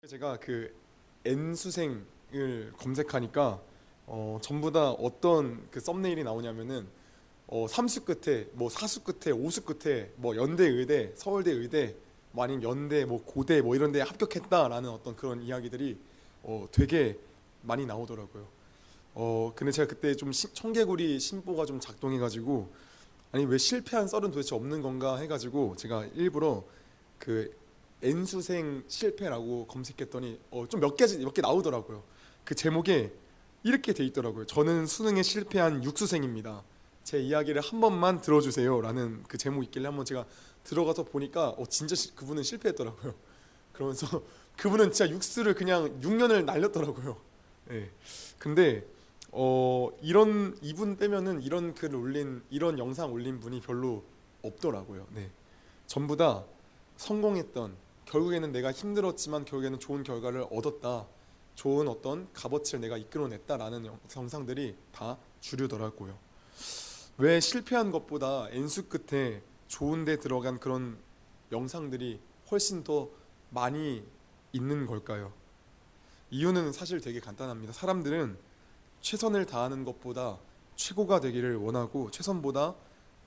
제가 그 N수생을 검색하니까 전부 다 어떤 그 썸네일이 나오냐면은 삼수 끝에 뭐 사수 끝에 오수 끝에 뭐 연대 의대 서울대 의대 뭐 아니면 연대 뭐 고대 뭐 이런 데 합격했다라는 어떤 그런 이야기들이 되게 많이 나오더라고요. 근데 제가 그때 좀 청개구리 심보가 좀 작동해가지고 아니 왜 실패한 썰은 도대체 없는 건가 해가지고 제가 일부러 그 N수생 실패라고 검색했더니 좀 몇 개 나오더라고요. 그 제목에 이렇게 돼 있더라고요. 저는 수능에 실패한 육수생입니다. 제 이야기를 한 번만 들어주세요라는 그 제목 있길래 한번 제가 들어가서 보니까 진짜 그분은 실패했더라고요. 그러면서 그분은 진짜 육수를 그냥 6년을 날렸더라고요. 예. 근데 이런 이분 빼면은 이런 글 올린 이런 영상 올린 분이 별로 없더라고요. 네. 전부 다 성공했던, 결국에는 내가 힘들었지만 결국에는 좋은 결과를 얻었다, 좋은 어떤 값어치를 내가 이끌어냈다라는 영상들이 다 주류더라고요. 왜 실패한 것보다 N수 끝에 좋은 데 들어간 그런 영상들이 훨씬 더 많이 있는 걸까요? 이유는 사실 되게 간단합니다. 사람들은 최선을 다하는 것보다 최고가 되기를 원하고 최선보다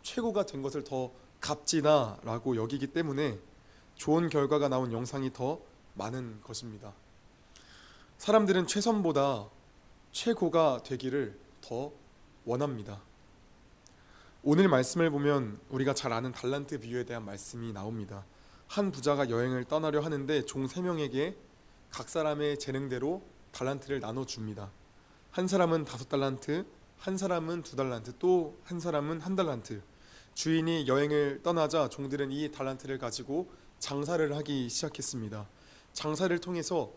최고가 된 것을 더 값지다라고 여기기 때문에 좋은 결과가 나온 영상이 더 많은 것입니다. 사람들은 최선보다 최고가 되기를 더 원합니다. 오늘 말씀을 보면 우리가 잘 아는 달란트 비유에 대한 말씀이 나옵니다. 한 부자가 여행을 떠나려 하는데 종 3명에게 각 사람의 재능대로 달란트를 나눠줍니다. 한 사람은 5달란트, 한 사람은 2달란트, 또 한 사람은 1달란트. 주인이 여행을 떠나자 종들은 이 달란트를 가지고 장사를 하기 시작했습니다. 장사를 통해서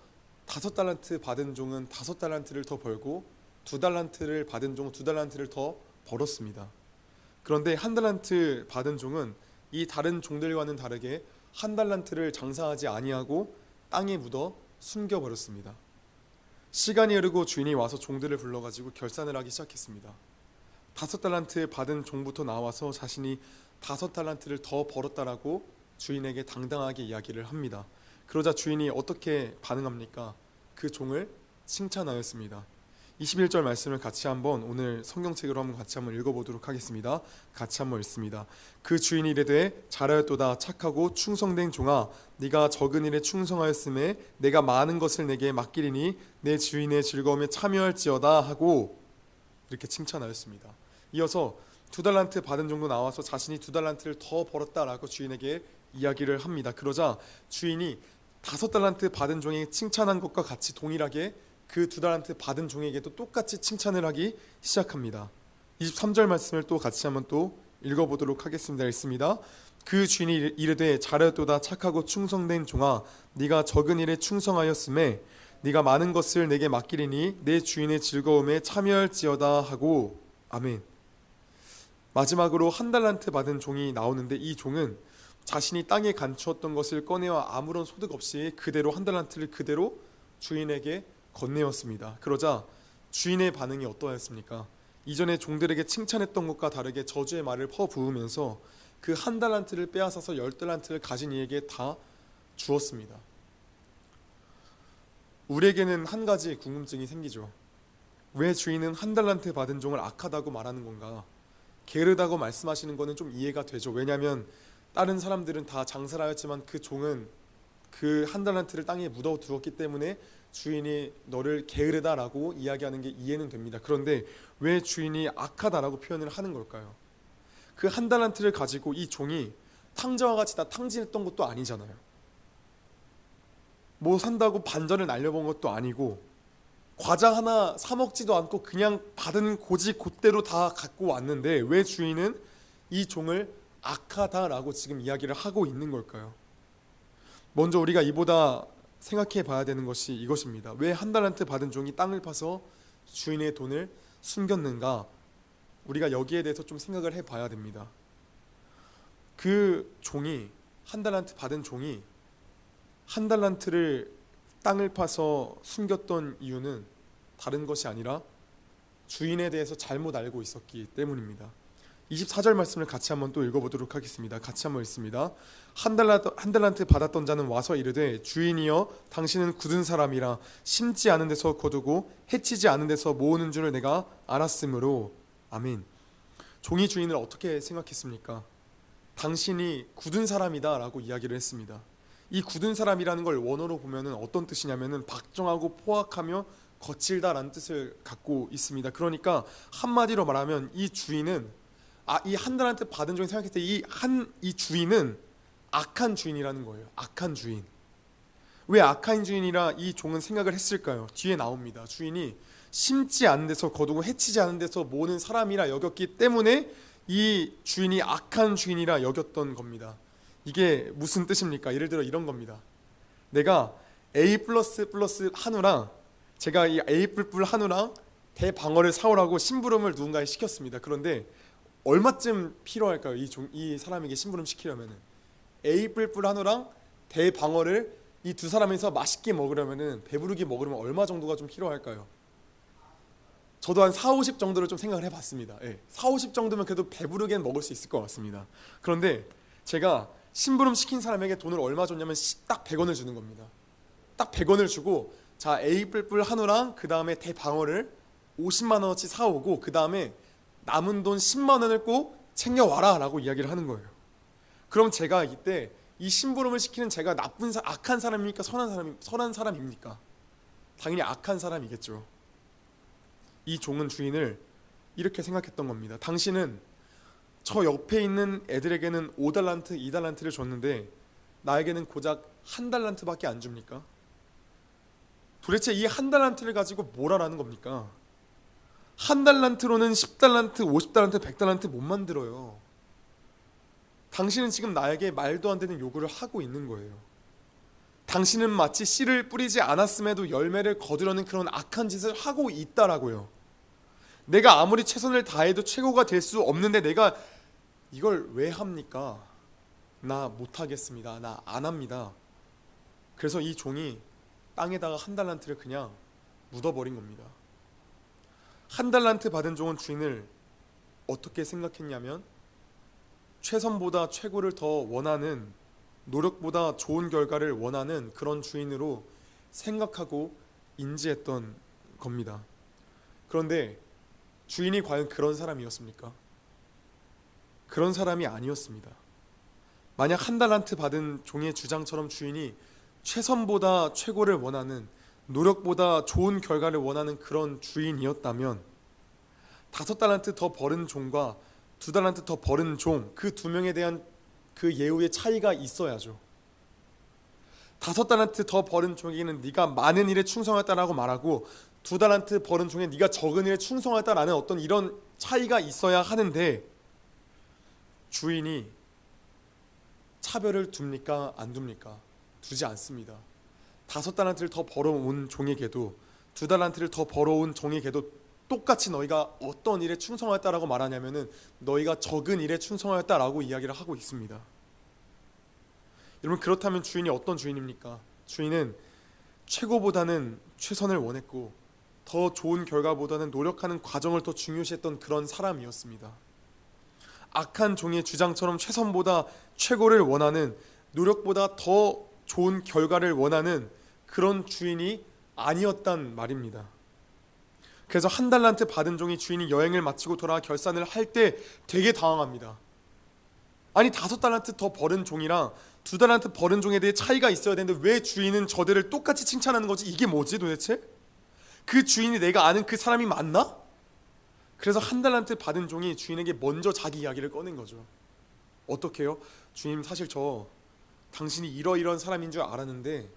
5달란트 받은 종은 5달란트를 더 벌고 2달란트를 받은 종은 2달란트를 더 벌었습니다. 그런데 1달란트 받은 종은 이 다른 종들과는 다르게 1달란트를 장사하지 아니하고 땅에 묻어 숨겨버렸습니다. 시간이 흐르고 주인이 와서 종들을 불러가지고 결산을 하기 시작했습니다. 5달란트 받은 종부터 나와서 자신이 5달란트를 더 벌었다라고 주인에게 당당하게 이야기를 합니다. 그러자 주인이 어떻게 반응합니까? 그 종을 칭찬하였습니다. 21절 말씀을 같이 한번 오늘 성경책으로 한번 같이 한번 읽어보도록 하겠습니다. 같이 한번 읽습니다. 그 주인이 이르되 잘하였도다 착하고 충성된 종아, 네가 적은 일에 충성하였음에 내가 많은 것을 내게 맡기리니 내 주인의 즐거움에 참여할지어다 하고 이렇게 칭찬하였습니다. 이어서 2달란트 받은 종도 나와서 자신이 2달란트를 더 벌었다라고 주인에게 이야기를 합니다. 그러자 주인이 5달란트 받은 종에게 칭찬한 것과 같이 동일하게 그 2달란트 받은 종에게도 똑같이 칭찬을 하기 시작합니다. 23절 말씀을 또 같이 한번 또 읽어보도록 하겠습니다. 읽습니다. 그 주인이 이르되 잘하였도다 착하고 충성된 종아, 네가 적은 일에 충성하였음에 네가 많은 것을 내게 맡기리니 내 주인의 즐거움에 참여할지어다 하고. 아멘. 마지막으로 1달란트 받은 종이 나오는데 이 종은 자신이 땅에 감추었던 것을 꺼내와 아무런 소득 없이 그대로 1달란트를 그대로 주인에게 건네었습니다. 그러자 주인의 반응이 어떠했습니까? 이전에 종들에게 칭찬했던 것과 다르게 저주의 말을 퍼부으면서 그 1달란트를 빼앗아서 10달란트를 가진 이에게 다 주었습니다. 우리에게는 한 가지 궁금증이 생기죠. 왜 주인은 1달란트 받은 종을 악하다고 말하는 건가? 게으르다고 말씀하시는 것은 좀 이해가 되죠. 왜냐하면 다른 사람들은 다 장사를 하였지만 그 종은 그 1달란트를 땅에 묻어 두었기 때문에 주인이 너를 게으르다라고 이야기하는 게 이해는 됩니다. 그런데 왜 주인이 악하다라고 표현을 하는 걸까요? 그 1달란트를 가지고 이 종이 탕자와 같이 다 탕진했던 것도 아니잖아요. 뭐 산다고 반전을 날려본 것도 아니고 과자 하나 사 먹지도 않고 그냥 받은 고지 곧대로 다 갖고 왔는데 왜 주인은 이 종을 악하다라고 지금 이야기를 하고 있는 걸까요? 먼저 우리가 이보다 생각해 봐야 되는 것이 이것입니다. 왜 1달란트 받은 종이 땅을 파서 주인의 돈을 숨겼는가? 우리가 여기에 대해서 좀 생각을 해 봐야 됩니다. 그 종이 1달란트 받은 종이 1달란트를 땅을 파서 숨겼던 이유는 다른 것이 아니라 주인에 대해서 잘못 알고 있었기 때문입니다. 24절 말씀을 같이 한번 또 읽어보도록 하겠습니다. 같이 한번 읽습니다. 한 달란트 받았던 자는 와서 이르되 주인이여 당신은 굳은 사람이라 심지 않은 데서 거두고 해치지 않은 데서 모으는 줄을 내가 알았으므로. 아멘. 종이 주인을 어떻게 생각했습니까? 당신이 굳은 사람이다 라고 이야기를 했습니다. 이 굳은 사람이라는 걸 원어로 보면은 어떤 뜻이냐면은 박정하고 포악하며 거칠다라는 뜻을 갖고 있습니다. 그러니까 한마디로 말하면 이 주인은 이 한 달란트 받은 종이 생각했을 때 이 주인은 악한 주인이라는 거예요. 악한 주인. 왜 악한 주인이라 이 종은 생각을 했을까요? 뒤에 나옵니다. 주인이 심지 않은 데서 거두고 해치지 않은 데서 모으는 사람이라 여겼기 때문에 이 주인이 악한 주인이라 여겼던 겁니다. 이게 무슨 뜻입니까? 예를 들어 이런 겁니다. 내가 A++ 한우랑 제가 이 A++ 한우랑 대방어를 사오라고 심부름을 누군가에 시켰습니다. 그런데 얼마쯤 필요할까요? 이 사람에게 심부름 시키려면은 A++ 한우랑 대방어를 이 두 사람에서 맛있게 먹으려면은 배부르게 먹으려면 얼마 정도가 좀 필요할까요? 저도 한 4, 50 정도를 좀 생각을 해봤습니다. 4, 50 정도면 그래도 배부르게 먹을 수 있을 것 같습니다. 그런데 제가 심부름 시킨 사람에게 돈을 얼마 줬냐면 딱 100원을 주는 겁니다. 딱 100원을 주고 자 A++ 한우랑 그 다음에 대방어를 50만 원어치 사오고 그 다음에 남은 돈 10만 원을 꼭 챙겨와라 라고 이야기를 하는 거예요. 그럼 제가 이때 이 심부름을 시키는 제가 악한 사람입니까? 선한 사람입니까? 당연히 악한 사람이겠죠. 이 종은 주인을 이렇게 생각했던 겁니다. 당신은 저 옆에 있는 애들에게는 5달란트, 2달란트를 줬는데 나에게는 고작 한 달란트밖에 안 줍니까? 도대체 이 한 달란트를 가지고 뭘 하라는 겁니까? 한 달란트로는 10달란트, 50달란트, 100달란트 못 만들어요. 당신은 지금 나에게 말도 안 되는 요구를 하고 있는 거예요. 당신은 마치 씨를 뿌리지 않았음에도 열매를 거두려는 그런 악한 짓을 하고 있다라고요. 내가 아무리 최선을 다해도 최고가 될 수 없는데 내가 이걸 왜 합니까? 나 못하겠습니다. 나 안 합니다. 그래서 이 종이 땅에다가 한 달란트를 그냥 묻어버린 겁니다. 한 달란트 받은 종은 주인을 어떻게 생각했냐면 최선보다 최고를 더 원하는, 노력보다 좋은 결과를 원하는 그런 주인으로 생각하고 인지했던 겁니다. 그런데 주인이 과연 그런 사람이었습니까? 그런 사람이 아니었습니다. 만약 한 달란트 받은 종의 주장처럼 주인이 최선보다 최고를 원하는, 노력보다 좋은 결과를 원하는 그런 주인이었다면 5달란트 더 벌은 종과 2달란트 더 벌은 종, 그 두 명에 대한 그 예우의 차이가 있어야죠. 5달란트 더 벌은 종에게는 네가 많은 일에 충성했다라고 말하고 2달란트 벌은 종에 네가 적은 일에 충성했다라는 어떤 이런 차이가 있어야 하는데 주인이 차별을 둡니까? 안 둡니까? 두지 않습니다. 5달란트를 더 벌어온 종에게도 2달란트를 더 벌어온 종에게도 똑같이 너희가 어떤 일에 충성하였다라고 말하냐면은 너희가 적은 일에 충성하였다라고 이야기를 하고 있습니다. 여러분, 그렇다면 주인이 어떤 주인입니까? 주인은 최고보다는 최선을 원했고 더 좋은 결과보다는 노력하는 과정을 더 중요시했던 그런 사람이었습니다. 악한 종의 주장처럼 최선보다 최고를 원하는, 노력보다 더 좋은 결과를 원하는 그런 주인이 아니었단 말입니다. 그래서 한 달란트 받은 종이 주인이 여행을 마치고 돌아와 결산을 할 때 되게 당황합니다. 아니 5달란트 더 벌은 종이랑 2달란트 벌은 종에 대해 차이가 있어야 되는데 왜 주인은 저들을 똑같이 칭찬하는 거지? 이게 뭐지 도대체? 그 주인이 내가 아는 그 사람이 맞나? 그래서 한 달란트 받은 종이 주인에게 먼저 자기 이야기를 꺼낸 거죠. 어떻게 해요? 주님, 사실 저 당신이 이러이러한 사람인 줄 알았는데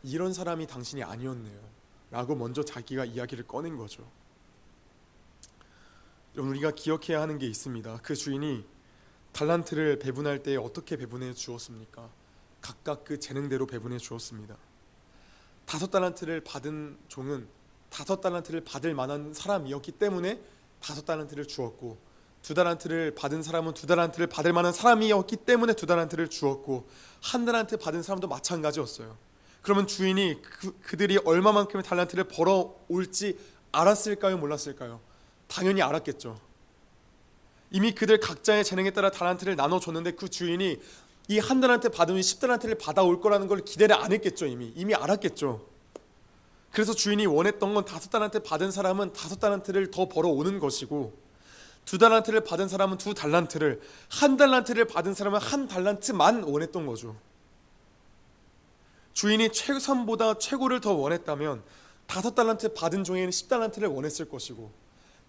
이런 사람이 당신이 아니었네요 라고 먼저 자기가 이야기를 꺼낸 거죠. 우리가 기억해야 하는 게 있습니다. 그 주인이 달란트를 배분할 때 어떻게 배분해 주었습니까? 각각 그 재능대로 배분해 주었습니다. 5달란트를 받은 종은 5달란트를 받을 만한 사람이었기 때문에 5달란트를 주었고 2달란트를 받은 사람은 2달란트를 받을 만한 사람이었기 때문에 2달란트를 주었고 1달란트 받은 사람도 마찬가지였어요. 그러면 주인이 그들이 얼마만큼의 달란트를 벌어올지 알았을까요? 몰랐을까요? 당연히 알았겠죠. 이미 그들 각자의 재능에 따라 달란트를 나눠줬는데 그 주인이 이 한 달란트 받으면 10달란트를 받아올 거라는 걸 기대를 안 했겠죠. 이미 알았겠죠. 그래서 주인이 원했던 건 5달란트 받은 사람은 5달란트를 더 벌어오는 것이고, 2달란트를 받은 사람은 2달란트를, 1달란트를 받은 사람은 1달란트만 원했던 거죠. 주인이 최선보다 최고를 더 원했다면 5달란트 받은 종에게는 10달란트를 원했을 것이고,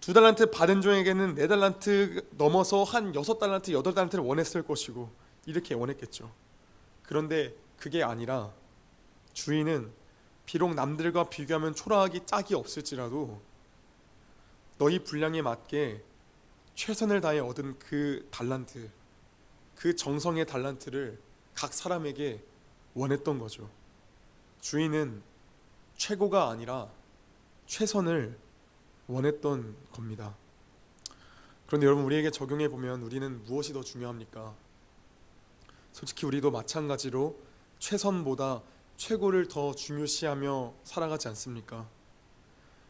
2달란트 받은 종에게는 4달란트 넘어서 한 6달란트, 8달란트를 원했을 것이고, 이렇게 원했겠죠. 그런데 그게 아니라 주인은 비록 남들과 비교하면 초라하기 짝이 없을지라도 너희 분량에 맞게 최선을 다해 얻은 그 달란트, 그 정성의 달란트를 각 사람에게 원했던 거죠. 주인은 최고가 아니라 최선을 원했던 겁니다. 그런데 여러분, 우리에게 적용해 보면 우리는 무엇이 더 중요합니까? 솔직히 우리도 마찬가지로 최선보다 최고를 더 중요시하며 살아가지 않습니까?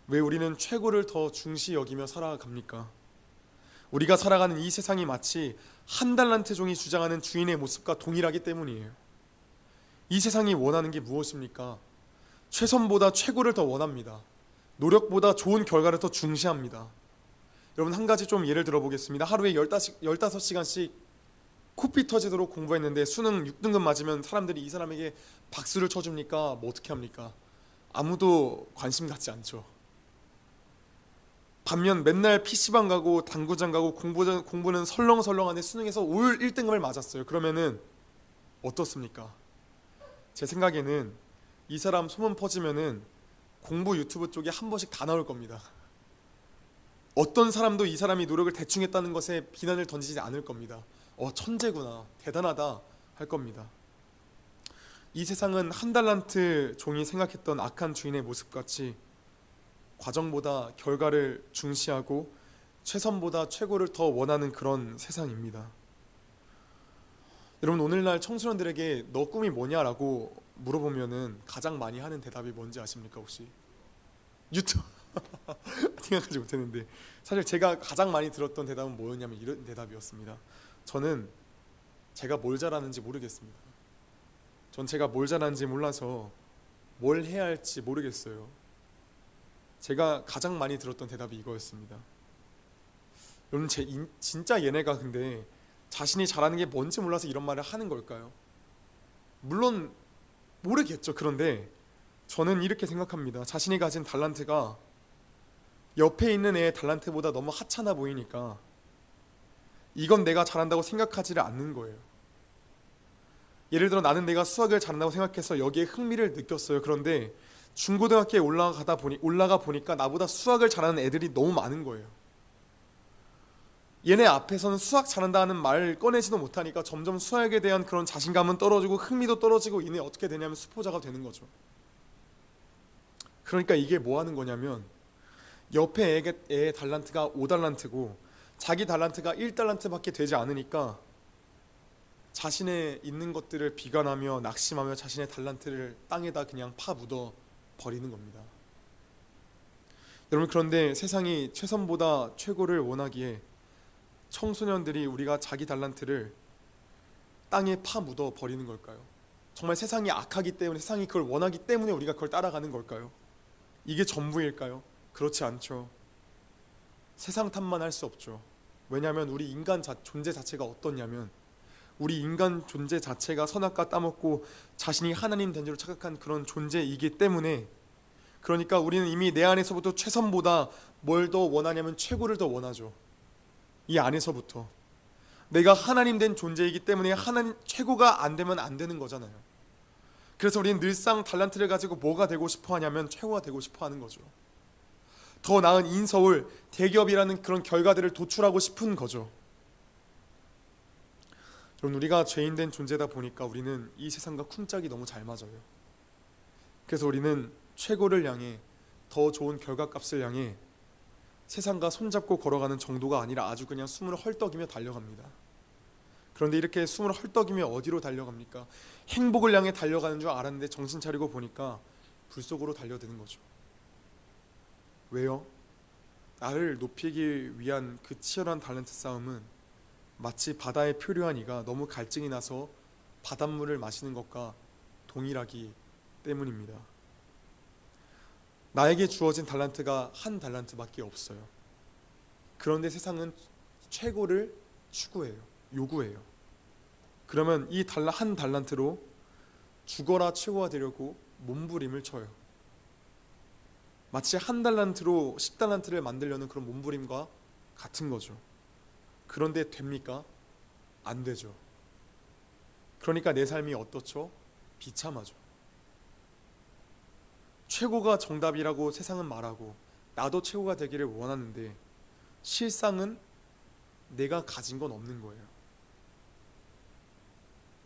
왜 우리는 최고를 더 중시 여기며 살아갑니까? 우리가 살아가는 이 세상이 마치 1달란트 종이 주장하는 주인의 모습과 동일하기 때문이에요. 이 세상이 원하는 게 무엇입니까? 최선보다 최고를 더 원합니다. 노력보다 좋은 결과를 더 중시합니다. 여러분, 한 가지 좀 예를 들어보겠습니다. 하루에 15시간씩 코피 터지도록 공부했는데 수능 6등급 맞으면 사람들이 이 사람에게 박수를 쳐줍니까? 뭐 어떻게 합니까? 아무도 관심 갖지 않죠. 반면 맨날 PC방 가고 당구장 가고 공부는 설렁설렁한데 수능에서 올 1등급을 맞았어요. 그러면은 어떻습니까? 제 생각에는 이 사람 소문 퍼지면은 공부 유튜브 쪽에 한 번씩 다 나올 겁니다. 어떤 사람도 이 사람이 노력을 대충 했다는 것에 비난을 던지지 않을 겁니다. 천재구나, 대단하다 할 겁니다. 이 세상은 1달란트 종이 생각했던 악한 주인의 모습같이 과정보다 결과를 중시하고 최선보다 최고를 더 원하는 그런 세상입니다. 여러분, 오늘날 청소년들에게 너 꿈이 뭐냐라고 물어보면은 가장 많이 하는 대답이 뭔지 아십니까 혹시? 유튜브. 생각하지 못했는데 사실 제가 가장 많이 들었던 대답은 뭐였냐면 이런 대답이었습니다. 저는 제가 뭘 잘하는지 모르겠습니다. 전 제가 뭘 잘하는지 몰라서 뭘 해야 할지 모르겠어요. 제가 가장 많이 들었던 대답이 이거였습니다. 여러분, 진짜 얘네가 근데 자신이 잘하는 게 뭔지 몰라서 이런 말을 하는 걸까요? 물론 모르겠죠. 그런데 저는 이렇게 생각합니다. 자신이 가진 달란트가 옆에 있는 애의 달란트보다 너무 하찮아 보이니까 이건 내가 잘한다고 생각하지를 않는 거예요. 예를 들어 나는 내가 수학을 잘한다고 생각해서 여기에 흥미를 느꼈어요. 그런데 중고등학교에 올라가 보니까 나보다 수학을 잘하는 애들이 너무 많은 거예요. 얘네 앞에서는 수학 잘한다는 말을 꺼내지도 못하니까 점점 수학에 대한 그런 자신감은 떨어지고 흥미도 떨어지고 얘네 어떻게 되냐면 수포자가 되는 거죠. 그러니까 이게 뭐 하는 거냐면 옆에 애의 달란트가 5달란트고 자기 달란트가 1달란트밖에 되지 않으니까 자신의 있는 것들을 비관하며 낙심하며 자신의 달란트를 땅에다 그냥 파묻어 버리는 겁니다. 여러분, 그런데 세상이 최선보다 최고를 원하기에 청소년들이 우리가 자기 달란트를 땅에 파묻어 버리는 걸까요? 정말 세상이 악하기 때문에, 세상이 그걸 원하기 때문에 우리가 그걸 따라가는 걸까요? 이게 전부일까요? 그렇지 않죠. 세상 탓만 할 수 없죠. 왜냐하면 우리 인간 존재 자체가 어떻냐면 우리 인간 존재 자체가 선악과 따먹고 자신이 하나님 된 줄 착각한 그런 존재이기 때문에, 그러니까 우리는 이미 내 안에서부터 최선보다 뭘 더 원하냐면 최고를 더 원하죠. 이 안에서부터 내가 하나님 된 존재이기 때문에 하나님 최고가 안 되면 안 되는 거잖아요. 그래서 우리는 늘상 달란트를 가지고 뭐가 되고 싶어 하냐면 최고가 되고 싶어 하는 거죠. 더 나은 인서울, 대기업이라는 그런 결과들을 도출하고 싶은 거죠. 여러분, 우리가 죄인된 존재다 보니까 우리는 이 세상과 쿵짝이 너무 잘 맞아요. 그래서 우리는 최고를 향해, 더 좋은 결과값을 향해 세상과 손잡고 걸어가는 정도가 아니라 아주 그냥 숨을 헐떡이며 달려갑니다. 그런데 이렇게 숨을 헐떡이며 어디로 달려갑니까? 행복을 향해 달려가는 줄 알았는데 정신 차리고 보니까 불 속으로 달려드는 거죠. 왜요? 나를 높이기 위한 그 치열한 달란트 싸움은 마치 바다에 표류한 이가 너무 갈증이 나서 바닷물을 마시는 것과 동일하기 때문입니다. 나에게 주어진 달란트가 한 달란트밖에 없어요. 그런데 세상은 최고를 추구해요. 요구해요. 그러면 이 한 달란트로 죽어라 최고가 되려고 몸부림을 쳐요. 마치 한 달란트로 10달란트를 만들려는 그런 몸부림과 같은 거죠. 그런데 됩니까? 안 되죠. 그러니까 내 삶이 어떻죠? 비참하죠. 최고가 정답이라고 세상은 말하고 나도 최고가 되기를 원하는데 실상은 내가 가진 건 없는 거예요.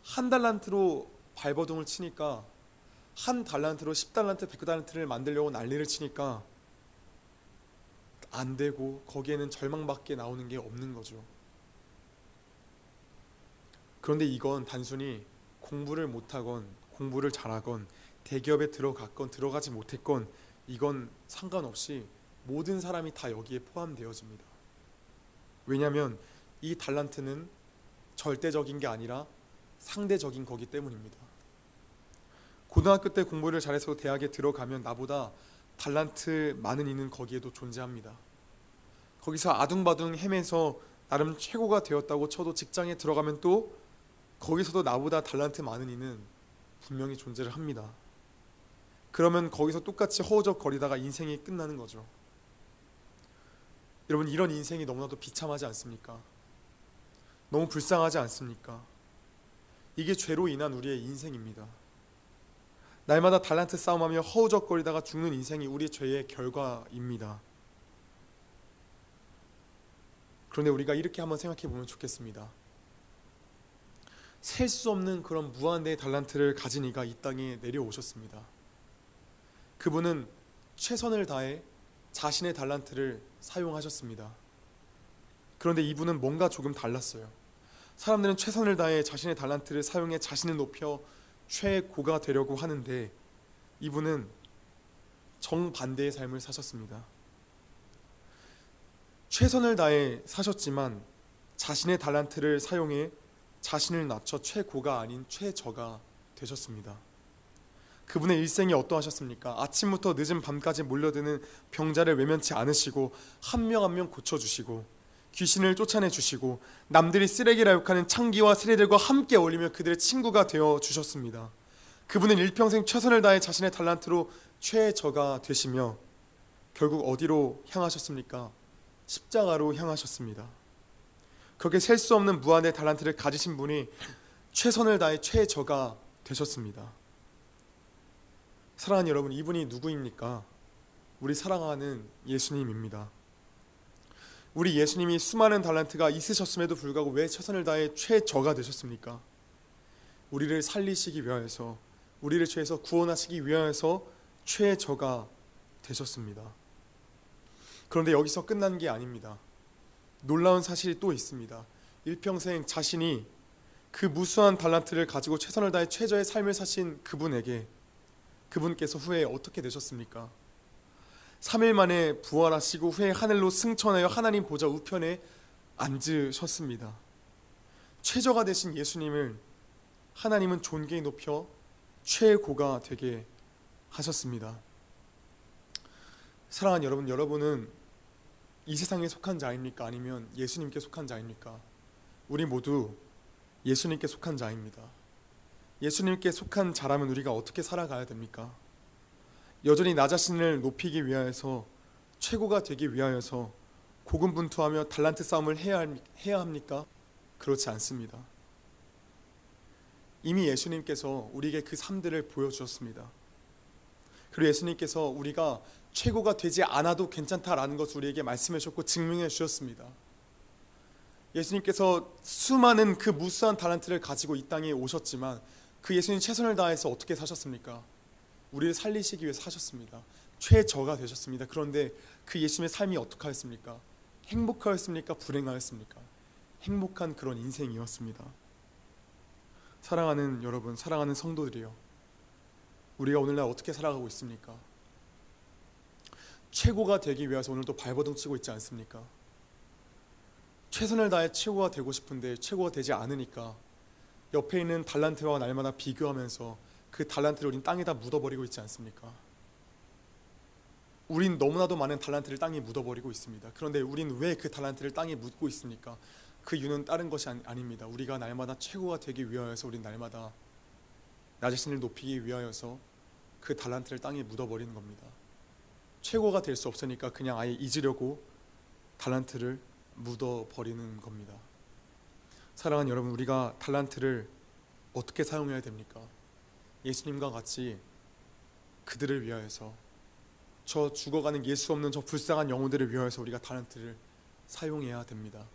한 달란트로 발버둥을 치니까 한 달란트로 10달란트, 100달란트를 만들려고 난리를 치니까 안 되고 거기에는 절망밖에 나오는 게 없는 거죠. 그런데 이건 단순히 공부를 못하건 공부를 잘하건 대기업에 들어갔건 들어가지 못했건 이건 상관없이 모든 사람이 다 여기에 포함되어집니다. 왜냐하면 이 달란트는 절대적인 게 아니라 상대적인 거기 때문입니다. 고등학교 때 공부를 잘해서 대학에 들어가면 나보다 달란트 많은 이는 거기에도 존재합니다. 거기서 아둥바둥 헤매서 나름 최고가 되었다고 쳐도 직장에 들어가면 또 거기서도 나보다 달란트 많은 이는 분명히 존재를 합니다. 그러면 거기서 똑같이 허우적거리다가 인생이 끝나는 거죠. 여러분, 이런 인생이 너무나도 비참하지 않습니까? 너무 불쌍하지 않습니까? 이게 죄로 인한 우리의 인생입니다. 날마다 달란트 싸움하며 허우적거리다가 죽는 인생이 우리의 죄의 결과입니다. 그런데 우리가 이렇게 한번 생각해 보면 좋겠습니다. 셀 수 없는 그런 무한대의 달란트를 가진 이가 이 땅에 내려오셨습니다. 그분은 최선을 다해 자신의 달란트를 사용하셨습니다. 그런데 이분은 뭔가 조금 달랐어요. 사람들은 최선을 다해 자신의 달란트를 사용해 자신을 높여 최고가 되려고 하는데 이분은 정반대의 삶을 사셨습니다. 최선을 다해 사셨지만 자신의 달란트를 사용해 자신을 낮춰 최고가 아닌 최저가 되셨습니다. 그분의 일생이 어떠하셨습니까? 아침부터 늦은 밤까지 몰려드는 병자를 외면치 않으시고 한 명 한 명 고쳐주시고 귀신을 쫓아내주시고 남들이 쓰레기라 욕하는 창기와 세리들과 함께 어울리며 그들의 친구가 되어 주셨습니다. 그분은 일평생 최선을 다해 자신의 달란트로 최저가 되시며 결국 어디로 향하셨습니까? 십자가로 향하셨습니다. 그렇게 셀 수 없는 무한의 달란트를 가지신 분이 최선을 다해 최저가 되셨습니다. 사랑하는 여러분, 이분이 누구입니까? 우리 사랑하는 예수님입니다. 우리 예수님이 수많은 달란트가 있으셨음에도 불구하고 왜 최선을 다해 최저가 되셨습니까? 우리를 살리시기 위하여서, 우리를 죄에서 구원하시기 위하여서 최저가 되셨습니다. 그런데 여기서 끝난 게 아닙니다. 놀라운 사실이 또 있습니다. 일평생 자신이 그 무수한 달란트를 가지고 최선을 다해 최저의 삶을 사신 그분께서 후에 어떻게 되셨습니까? 3일 만에 부활하시고 후에 하늘로 승천하여 하나님 보좌 우편에 앉으셨습니다. 최저가 되신 예수님을 하나님은 존귀히 높여 최고가 되게 하셨습니다. 사랑하는 여러분, 여러분은 이 세상에 속한 자입니까? 아니면 예수님께 속한 자입니까? 우리 모두 예수님께 속한 자입니다. 예수님께 속한 자라면 우리가 어떻게 살아가야 됩니까? 여전히 나 자신을 높이기 위하여서, 최고가 되기 위하여서 고군분투하며 달란트 싸움을 해야 합니까? 그렇지 않습니다. 이미 예수님께서 우리에게 그 삶들을 보여주셨습니다. 그리고 예수님께서 우리가 최고가 되지 않아도 괜찮다라는 것을 우리에게 말씀해 주셨고 증명해 주셨습니다. 예수님께서 수많은 그 무수한 달란트를 가지고 이 땅에 오셨지만 그 예수님 최선을 다해서 어떻게 사셨습니까? 우리를 살리시기 위해서 사셨습니다. 최저가 되셨습니다. 그런데 그 예수님의 삶이 어떻게 하였습니까? 행복하였습니까? 불행하였습니까? 행복한 그런 인생이었습니다. 사랑하는 여러분, 사랑하는 성도들이요, 우리가 오늘날 어떻게 살아가고 있습니까? 최고가 되기 위해서 오늘도 발버둥 치고 있지 않습니까? 최선을 다해 최고가 되고 싶은데 최고가 되지 않으니까 옆에 있는 달란트와 날마다 비교하면서 그 달란트를 우린 땅에다 묻어버리고 있지 않습니까? 우린 너무나도 많은 달란트를 땅에 묻어버리고 있습니다. 그런데 우린 왜 그 달란트를 땅에 묻고 있습니까? 그 이유는 다른 것이 아닙니다. 우리가 날마다 최고가 되기 위하여서 우린 날마다 나 자신을 높이기 위하여서 그 달란트를 땅에 묻어버리는 겁니다. 최고가 될 수 없으니까 그냥 아예 잊으려고 달란트를 묻어버리는 겁니다. 사랑하는 여러분, 우리가 달란트를 어떻게 사용해야 됩니까? 예수님과 같이 그들을 위하여서, 저 죽어가는 예수 없는 저 불쌍한 영혼들을 위하여서 우리가 달란트를 사용해야 됩니다.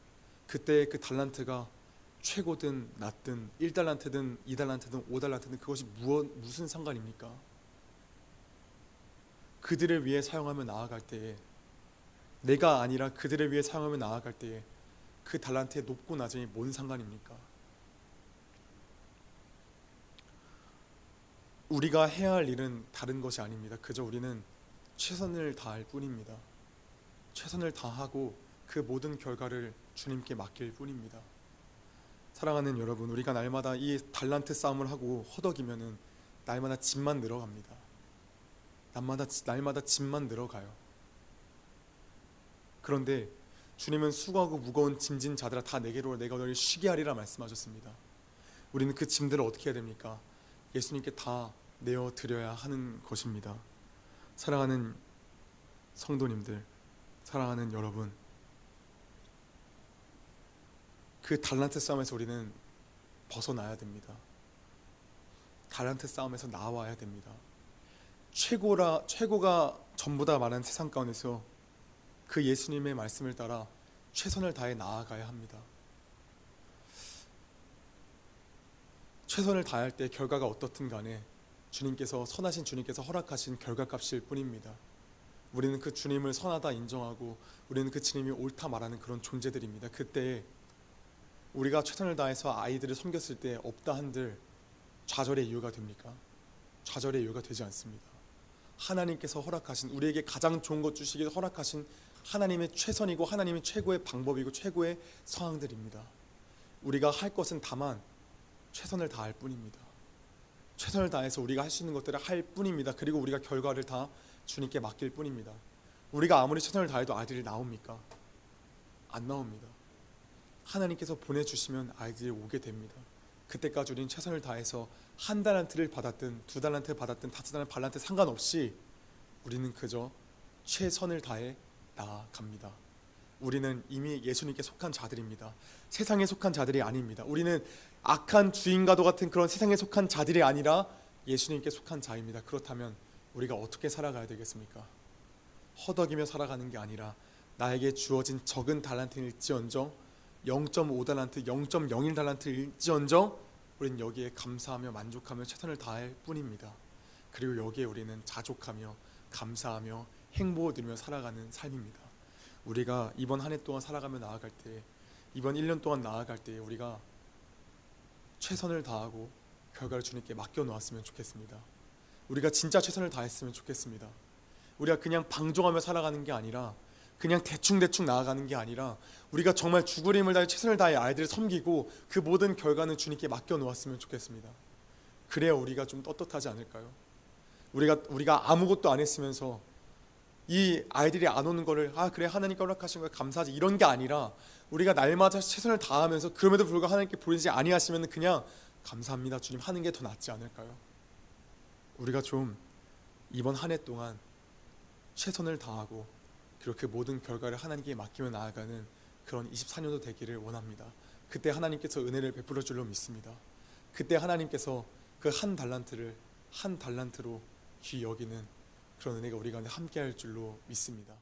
그때 그 달란트가 최고든 낮든 1달란트든 2달란트든 5달란트든 그것이 무슨 상관입니까? 그들을 위해 사용하며 나아갈 때에, 내가 아니라 그들을 위해 사용하며 나아갈 때에 그 달란트의 높고 낮음이 뭔 상관입니까? 우리가 해야 할 일은 다른 것이 아닙니다. 그저 우리는 최선을 다할 뿐입니다. 최선을 다하고 그 모든 결과를 주님께 맡길 뿐입니다. 사랑하는 여러분, 우리가 날마다 이 달란트 싸움을 하고 허덕이면은 날마다 짐만 늘어갑니다. 날마다 짐만 늘어가요. 그런데 주님은 수고하고 무거운 짐진 자들아 다 내게로 내가 너를 쉬게 하리라 말씀하셨습니다. 우리는 그 짐들을 어떻게 해야 됩니까? 예수님께 다 내어드려야 하는 것입니다. 사랑하는 성도님들, 사랑하는 여러분, 그 달란트 싸움에서 우리는 벗어나야 됩니다. 달란트 싸움에서 나와야 됩니다. 최고가 전부다 말하는 세상 가운데서 그 예수님의 말씀을 따라 최선을 다해 나아가야 합니다. 최선을 다할 때 결과가 어떻든 간에 선하신 주님께서 허락하신 결과값일 뿐입니다. 우리는 그 주님을 선하다 인정하고 우리는 그 주님이 옳다 말하는 그런 존재들입니다. 그때 우리가 최선을 다해서 아이들을 섬겼을 때 없다 한들 좌절의 이유가 됩니까? 좌절의 이유가 되지 않습니다. 하나님께서 허락하신, 우리에게 가장 좋은 것 주시기 위해서 허락하신 하나님의 최선이고 하나님의 최고의 방법이고 최고의 상황들입니다. 우리가 할 것은 다만 최선을 다할 뿐입니다. 최선을 다해서 우리가 할 수 있는 것들을 할 뿐입니다. 그리고 우리가 결과를 다 주님께 맡길 뿐입니다. 우리가 아무리 최선을 다해도 아이들이 나옵니까? 안 나옵니다. 하나님께서 보내주시면 아이들이 오게 됩니다. 그때까지 우리는 최선을 다해서 1달란트를 받았든 2달란트를 받았든 5달란트 상관없이 우리는 그저 최선을 다해 나아갑니다. 우리는 이미 예수님께 속한 자들입니다. 세상에 속한 자들이 아닙니다. 우리는 악한 주인과도 같은 그런 세상에 속한 자들이 아니라 예수님께 속한 자입니다. 그렇다면 우리가 어떻게 살아가야 되겠습니까? 허덕이며 살아가는 게 아니라 나에게 주어진 적은 달란트일지언정 0.5달란트, 0.01달란트일지언정 우리는 여기에 감사하며 만족하며 최선을 다할 뿐입니다. 그리고 여기에 우리는 자족하며 감사하며 행복을 누리며 살아가는 삶입니다. 우리가 이번 한 해 동안 살아가며 나아갈 때, 이번 1년 동안 나아갈 때 우리가 최선을 다하고 결과를 주님께 맡겨놓았으면 좋겠습니다. 우리가 진짜 최선을 다했으면 좋겠습니다. 우리가 그냥 방종하며 살아가는 게 아니라, 그냥 대충 나아가는 게 아니라 우리가 정말 죽을 힘을 다해 최선을 다해 아이들을 섬기고 그 모든 결과는 주님께 맡겨놓았으면 좋겠습니다. 그래야 우리가 좀 떳떳하지 않을까요? 우리가 아무것도 안 했으면서 이 아이들이 안 오는 거를 그래 하나님께 허락하신 거에 감사하지 이런 게 아니라 우리가 날마다 최선을 다하면서 그럼에도 불구하고 하나님께 보이지 아니하시면 그냥 감사합니다 주님 하는 게 더 낫지 않을까요? 우리가 좀 이번 한 해 동안 최선을 다하고 그렇게 모든 결과를 하나님께 맡기며 나아가는 그런 24년도 되기를 원합니다. 그때 하나님께서 은혜를 베풀어 줄로 믿습니다. 그때 하나님께서 그 한 달란트를 한 달란트로 귀히 여기는 그런 은혜가 우리 가운데 함께할 줄로 믿습니다.